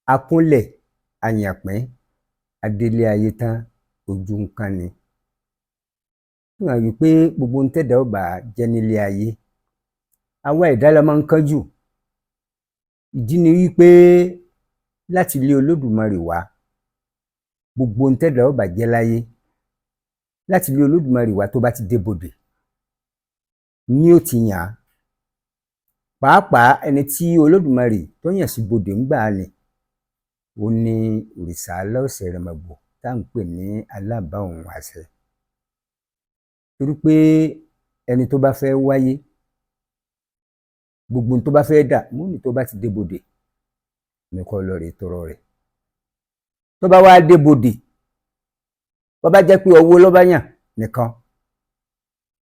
akúnlẹ̀ àyànpín adélé ayé tán ojú nǹkan ni. Ó hàn wípé gbogbo ohun tẹ́dà ó bá jẹ́ nílé ayé àwa ẹ̀dá la máa ń kánjú. Ìdí ni wípé láti ilé Olódùmarè wá gbogbo ohun tẹ́dà ó bá jẹ́ láyé láti ilé Olódùmarè wá tó bá ti débodè ni ó ti yàn án. Pàápàá ẹni tí Olódùmarè tó yàn sí bodè ńgbà ni ó ní òrìṣà Aláọ̀sẹ̀rẹ̀mọ̀gbò tá à ń pè ní alábàáhùn àṣẹ. Torí pé ẹni tó bá fẹ́ wáyé gbogbo ohun tó bá fẹ́ dà wọ́n ní tó bá ti débodè ní kó lọ rèé tọrọ rẹ̀. Tó bá wá débodè bó bá jẹ́ pé owó ló bá yàn nìkan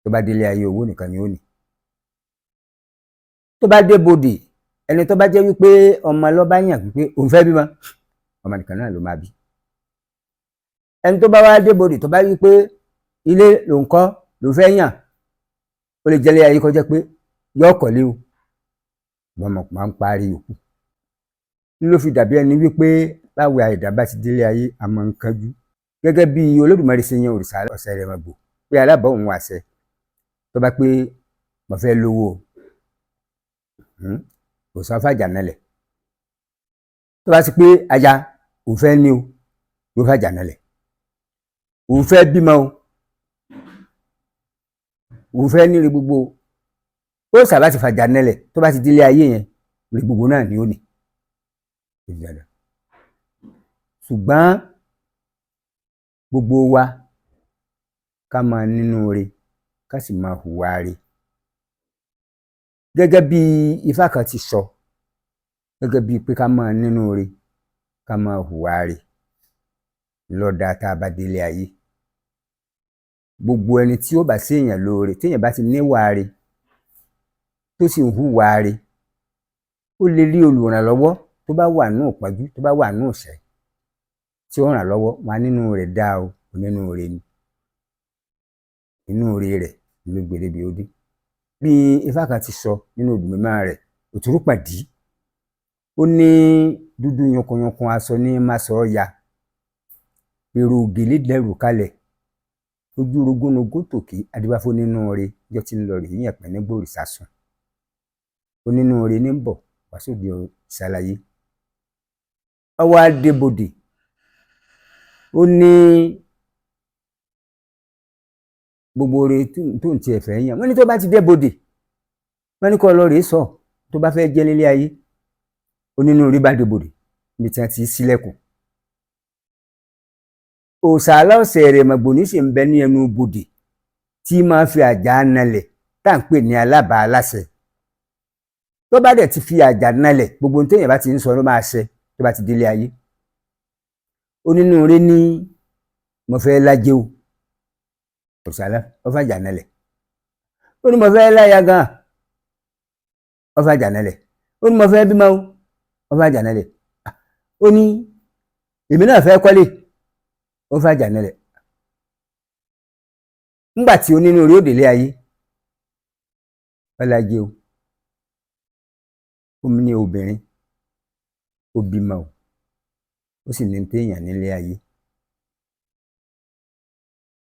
tó bá délé ayé owó nìkan ni ó ní. Tó bá débodè ẹni tó bá jẹ́ wípé ọmọ ló bá yàn wípé òun fẹ́ bímọ ọmọ nìkan náà ló máa bí. Ẹni tó bá wá débodè tó bá wípé ilé ló ń kọ́ ló fẹ́ yàn ó lè jẹ́lé ayé kó jẹ́ pé yóò kọ́lé o wọ́n máa ń parí òkú. Ló fi dàbí ẹni wípé báwo àìdá bá ti délé ayé a máa ń kánjú. Gẹ́gẹ́ bí Olódùmarè ṣe yan òrìṣà Aláọ̀sẹ̀rẹ̀mọ̀gbò pé alábàáhùn àṣẹ tó bá pé mo fẹ́ lówó òrìṣà fàjà nalẹ̀. Tó bá sì pé aya òun fẹ́ ní o ló fàjà nalẹ̀. Òun fẹ́ bímọ o òun fẹ́ níre gbogbo ó sábà ti fàjà nalẹ̀ tó bá ti délé ayé yẹn rí gbogbo náà ni ó ní. Ṣùgbọ́n gbogbo wa ká máa nínú ire ká sì máa hùwà ire. Gẹ́gẹ́ bí Ifá kan ti sọ gẹ́gẹ́ bíi pé ká máa nínú ire ká máa hùwà ire lọ́dà tá a bá délé ayé. Gbogbo ẹni tí ó bá ṣèèyàn lóore téèyàn bá ti níwà ire tó sì ń hùwà ire ó lè rí olùrànlọ́wọ́ tó bá wà nínú ìpọ́njú tó bá wà nínú ìṣẹ́ tí ó ràn lọ́wọ́ wá nínú rẹ̀ dá o nínú ire ni inú ire rẹ̀ ló gbèrè bí ó dé. Bí Ifá kan ti sọ nínú odù mímọ́ rẹ̀ Òtúrúpàdí ó ní dúdú yankanyankan aṣọ ní máṣọ ya èrò ògèlè dẹrù kalẹ̀ ojú rogúnrogún tòkè adébáfó nínú ire jọ ti ń lọ rèé yàn pẹ́ nígbà òrìṣà sùn ó nínú ire ní bọ̀ wá sóde ìṣàlàyé. Ọwọ́ adébodè ó ní gbogbo ire tó ń tiẹ̀ fẹ́ yàn wọ́n ní tó bá ti débodè wọ́n ní kó lọ rèé sọ tó bá fẹ́ jẹ́ nílé ayé ó nínú ire bá débodè níbi tí wọ́n ti ṣílẹ̀kùn. Òòṣà Aláọ̀sẹ̀rẹ̀mọ̀gbò ní sì ń bẹ ní ẹnu bodè tí máa fi àjà nalẹ̀ tá à ń pè ní alábàá aláṣẹ. Tó bá dẹ̀ ti fi àjà nalẹ̀ gbogbo ohun téèyàn bá ti ń sọ ló máa ṣẹ tó bá ti délé ayé. Ó nínú ire ní mo fẹ́ lájẹ́ o òòṣà ó fàjà nalẹ̀. Ó ní mo fẹ́ láya gan ó fàjà nalẹ̀. Ó ní mo fẹ́ bímọ o ó fàjà nalẹ̀. Ó ní èmi náà fẹ́ kọ́lé ó fàjà nalẹ̀. Nígbà tí onínú ire ó délé ayé ọlájẹ́ o ó ní obìnrin ó bímọ o ó sì ní téèyàn nílé ayé.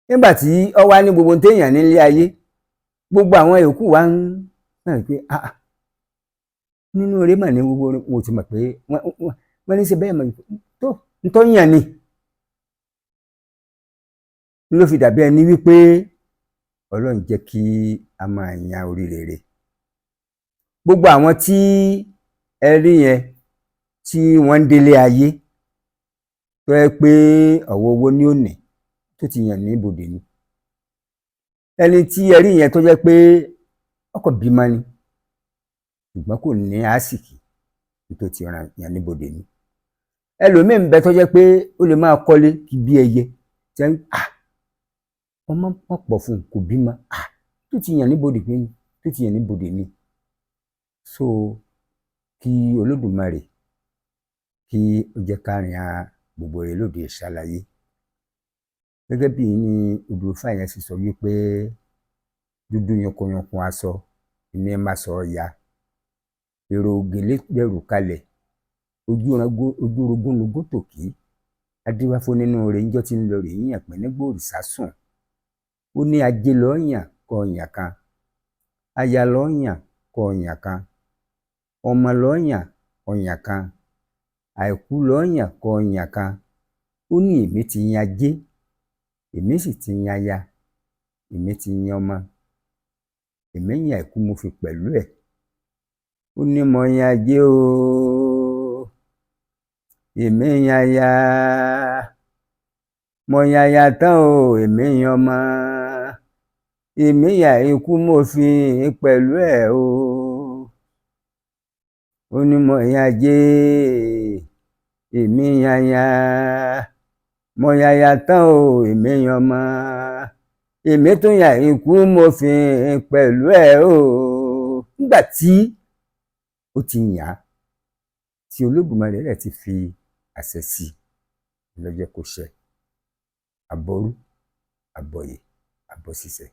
Nígbà tí ó wá ní gbogbo téèyàn nílé ayé gbogbo àwọn yòókù wá ń rìn pé nínú ire mà ní gbogbo wọn ò ti mọ̀ pé wọ́n ní ṣe bẹ́ẹ̀ mọ̀ tó ń tọ́yàn ni. Ló fi dàbí ẹni wípé Ọlọ́run jẹ́ kí a máa yan orí rere. Gbogbo àwọn tí ẹ rí yẹn tí wọ́n ń délé ayé tó yẹ pé ọ̀wọ́ owó ní òní tó ti yàn ní ibodè ni. Ẹni tí ẹ rí yẹn tó jẹ́ pé ọkọ bímọ ni ṣùgbọ́n kò ní àsìkí tó ti yàn ní ibodè ni. Ẹlòmíì ń bẹ tó jẹ́ pé ó lè máa kọ́lé kí bí ẹyẹ tí ọmọ pọ̀ fún kò bímọ tó ti yàn níbodè pé tó ti yàn níbodè ni. So kí Olódùmarè kí ó jẹ́ ká rìn gbogbo rẹ̀ lóde ìṣàlàyé. Gẹ́gẹ́ bí ní odù Ifá yẹn sì sọ wípé dúdú yankanyankan aṣọ ní máṣọ ya èrò ògèlè dẹrù kalẹ̀ ojúrogún logún tòkí adíwáfó nínú rẹ̀ níjọ́ tí ń lọ rè yíyàn pín nígbà òrìṣà sùn. Ó ní ajé lọ́ọ́ yàn kọ́ ọ̀yàn kan, aya lọ́ọ́ yàn kọ́ ọ̀yàn kan, ọmọ lọ́ọ́ yàn ọ̀yàn kan, àìkú lọ́ọ́ yàn kọ́ ọ̀yàn kan. Ó ní èmi ti yan ajé, èmi sì ti yan aya, èmi ti yan ọmọ, èmi yan àìkú mo fi pẹ̀lú ẹ̀. Ó ní mo yan ajé o, èmi yan aya, mo yan aya tán o, èmi yan ọmọ, èmi yan àìkú mo fi pẹ̀lú ẹ̀ o. Ó ní mo yan ajé, èmi yan aya, mo yan aya tán o, èmi yan ọmọ, èmi tún yan àìkú mo fi pẹ̀lú ẹ̀ o. Nígbà tí ó ti yàn á, tí Olódùmarè rẹ̀ ti fi àṣẹ sí i ló jẹ́ kó ṣẹ. Àbọ̀rú, àbọ̀yè, àbọ̀ṣiṣẹ́.